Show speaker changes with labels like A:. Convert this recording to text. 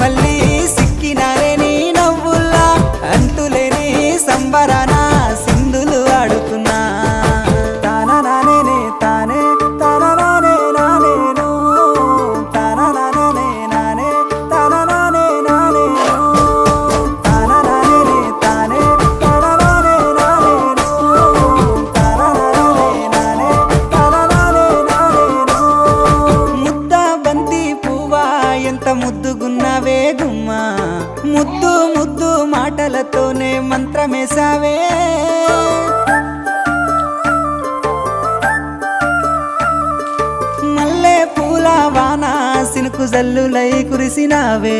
A: మళ్ళీ సిక్కినారే నీ నవ్వుల్లా అంతులేని సంబరాన సింధులు ఆడుతున్నా తాననానే తానే తాననానే నానేను తాననానే నానే తాననానే నానేను తాననానే తానే తాననానే నానేను తాననానే నానే తాననానే నానేను ముద్ద బంతి పువ్వా ఎంత ముద్దుగున్నావే గుమ్మా ముద్దు ముద్దు మాటలతోనే మంత్రమేసావే మల్లె పూల వాన సినుకు జల్లులై కురిసినావే